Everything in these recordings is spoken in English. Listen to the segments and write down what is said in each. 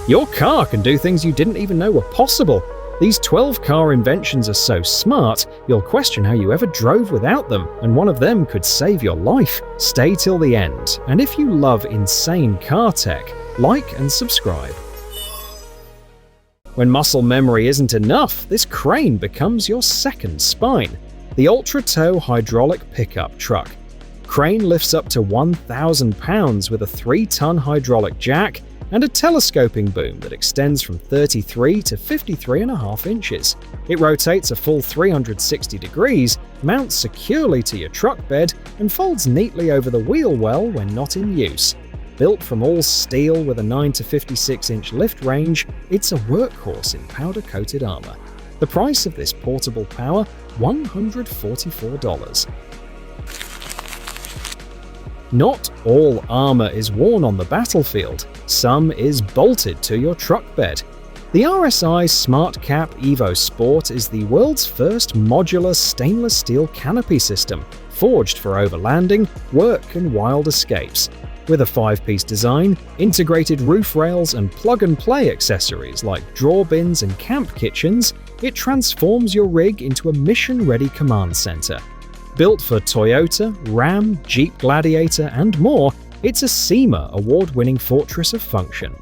Your car can do things you didn't even know were possible. These 12-car inventions are so smart, you'll question how you ever drove without them, and one of them could save your life. Stay till the end, and if you love insane car tech, like and subscribe. When muscle memory isn't enough, this crane becomes your second spine. The Ultra Tow hydraulic pickup truck. Crane lifts up to 1,000 pounds with a 3-ton hydraulic jack and a telescoping boom that extends from 33 to 53.5 inches. It rotates a full 360 degrees, mounts securely to your truck bed, and folds neatly over the wheel well when not in use. Built from all steel with a 9 to 56-inch lift range, it's a workhorse in powder-coated armor. The price of this portable power, $144. Not all armor is worn on the battlefield. Some is bolted to your truck bed. The RSI SmartCap EVO Sport is the world's first modular stainless steel canopy system, forged for overlanding, work, and wild escapes. With a 5-piece design, integrated roof rails, and plug-and-play accessories like drawer bins and camp kitchens, it transforms your rig into a mission-ready command center. Built for Toyota, Ram, Jeep Gladiator, and more, it's a SEMA award-winning fortress of function.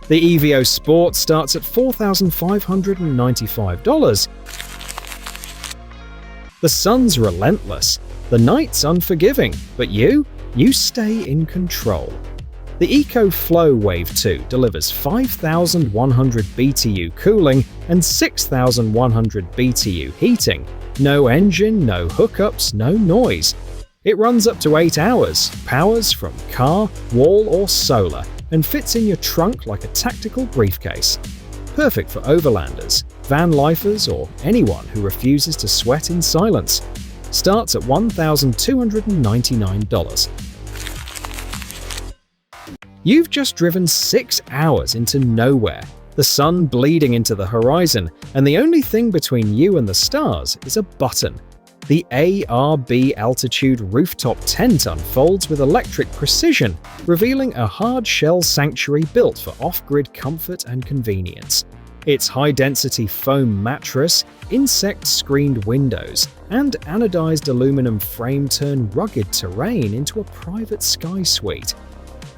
The EVO Sport starts at $4,595. The sun's relentless, the night's unforgiving, but you stay in control. The EcoFlow Wave 2 delivers 5,100 BTU cooling and 6,100 BTU heating. No engine, no hookups, no noise. It runs up to 8 hours, powers from car, wall, or solar, and fits in your trunk like a tactical briefcase. Perfect for overlanders, van lifers, or anyone who refuses to sweat in silence. Starts at $1,299. You've just driven 6 hours into nowhere, the sun bleeding into the horizon, and the only thing between you and the stars is a button. The ARB Altitude Rooftop Tent unfolds with electric precision, revealing a hard-shell sanctuary built for off-grid comfort and convenience. Its high-density foam mattress, insect-screened windows, and anodized aluminum frame turn rugged terrain into a private sky suite.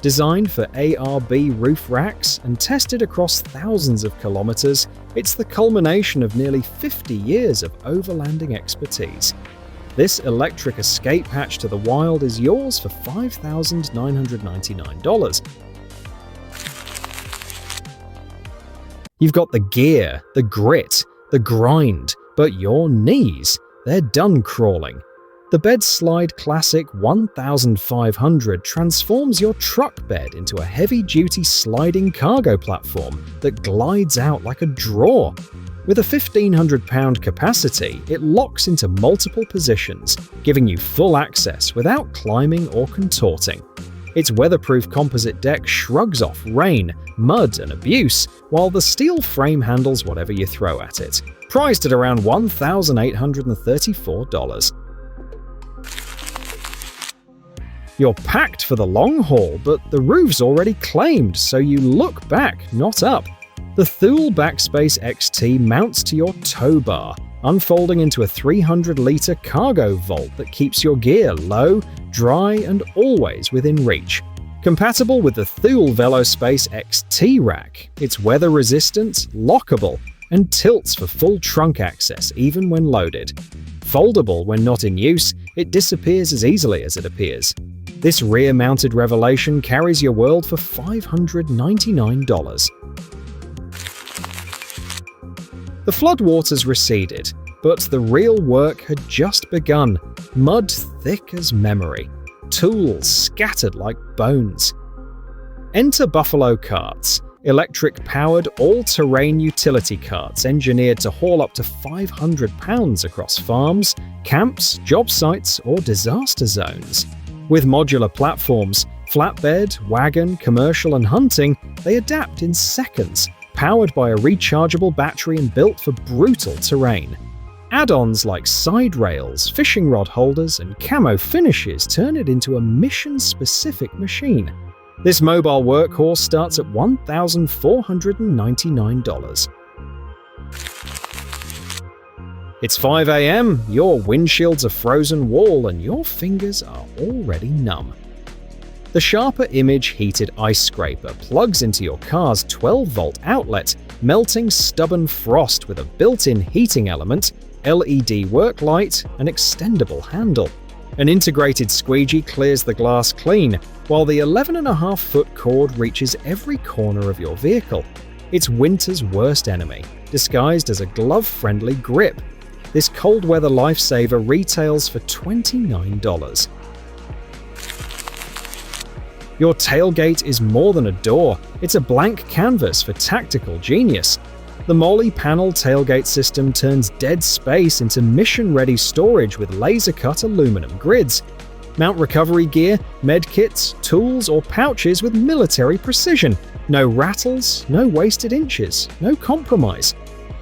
Designed for ARB roof racks and tested across thousands of kilometers, it's the culmination of nearly 50 years of overlanding expertise. This electric escape hatch to the wild is yours for $5,999. You've got the gear, the grit, the grind, but your knees, they're done crawling. The Bedslide Classic 1500 transforms your truck bed into a heavy-duty sliding cargo platform that glides out like a drawer. With a 1,500-pound capacity, it locks into multiple positions, giving you full access without climbing or contorting. Its weatherproof composite deck shrugs off rain, mud, and abuse, while the steel frame handles whatever you throw at it. Priced at around $1,834. You're packed for the long haul, but the roof's already claimed, so you look back, not up. The Thule Backspace XT mounts to your tow bar, unfolding into a 300-liter cargo vault that keeps your gear low, dry, and always within reach. Compatible with the Thule VeloSpace XT rack, it's weather-resistant, lockable, and tilts for full trunk access even when loaded. Foldable when not in use, it disappears as easily as it appears. This rear-mounted revelation carries your world for $599. The floodwaters receded, but the real work had just begun. Mud thick as memory, tools scattered like bones. Enter Buffalo Carts, electric-powered all-terrain utility carts engineered to haul up to 500 pounds across farms, camps, job sites, or disaster zones. With modular platforms, flatbed, wagon, commercial, and hunting, they adapt in seconds, powered by a rechargeable battery and built for brutal terrain. Add-ons like side rails, fishing rod holders, and camo finishes turn it into a mission-specific machine. This mobile workhorse starts at $1,499. It's 5 a.m., your windshield's a frozen wall, and your fingers are already numb. The Sharper Image heated ice scraper plugs into your car's 12-volt outlet, melting stubborn frost with a built-in heating element, LED work light, and extendable handle. An integrated squeegee clears the glass clean, while the 11.5-foot cord reaches every corner of your vehicle. It's winter's worst enemy, disguised as a glove-friendly grip. This cold-weather lifesaver retails for $29. Your tailgate is more than a door, it's a blank canvas for tactical genius. The MOLLE panel tailgate system turns dead space into mission-ready storage with laser-cut aluminum grids. Mount recovery gear, medkits, tools, or pouches with military precision. No rattles, no wasted inches, no compromise.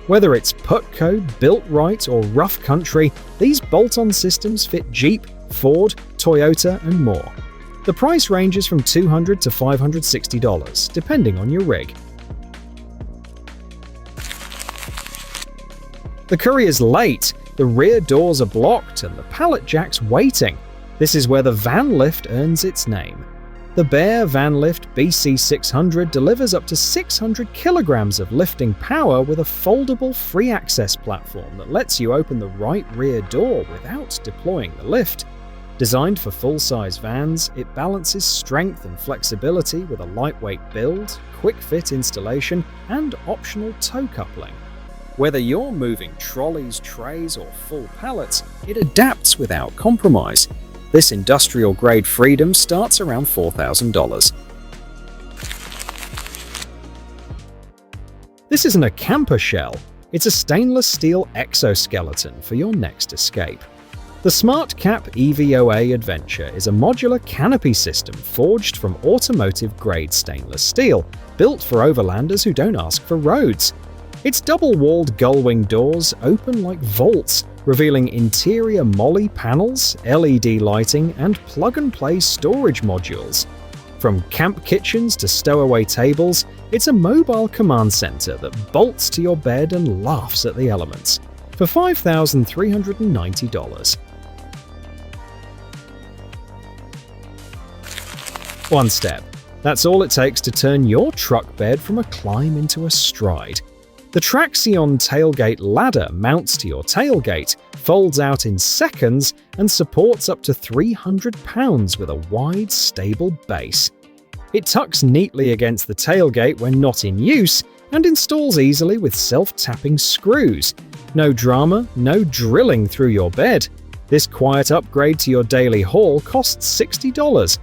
Whether it's Putco, Built Right, or Rough Country, these bolt-on systems fit Jeep, Ford, Toyota, and more. The price ranges from $200 to $560, depending on your rig. The courier's late, the rear doors are blocked, and the pallet jack's waiting. This is where the van lift earns its name. The Bear VanLift BC600 delivers up to 600 kilograms of lifting power with a foldable free access platform that lets you open the right rear door without deploying the lift. Designed for full-size vans, it balances strength and flexibility with a lightweight build, quick-fit installation, and optional tow coupling. Whether you're moving trolleys, trays, or full pallets, it adapts without compromise. This industrial-grade freedom starts around $4,000. This isn't a camper shell, it's a stainless steel exoskeleton for your next escape. The SmartCap EVOa Adventure is a modular canopy system forged from automotive-grade stainless steel, built for overlanders who don't ask for roads. Its double-walled gull-wing doors open like vaults, revealing interior MOLLE panels, LED lighting, and plug-and-play storage modules. From camp kitchens to stowaway tables, it's a mobile command center that bolts to your bed and laughs at the elements. For $5,390. One step. That's all it takes to turn your truck bed from a climb into a stride. The Traxion Tailgate ladder mounts to your tailgate, folds out in seconds, and supports up to 300 pounds with a wide, stable base. It tucks neatly against the tailgate when not in use, and installs easily with self-tapping screws. No drama, no drilling through your bed. This quiet upgrade to your daily haul costs $60.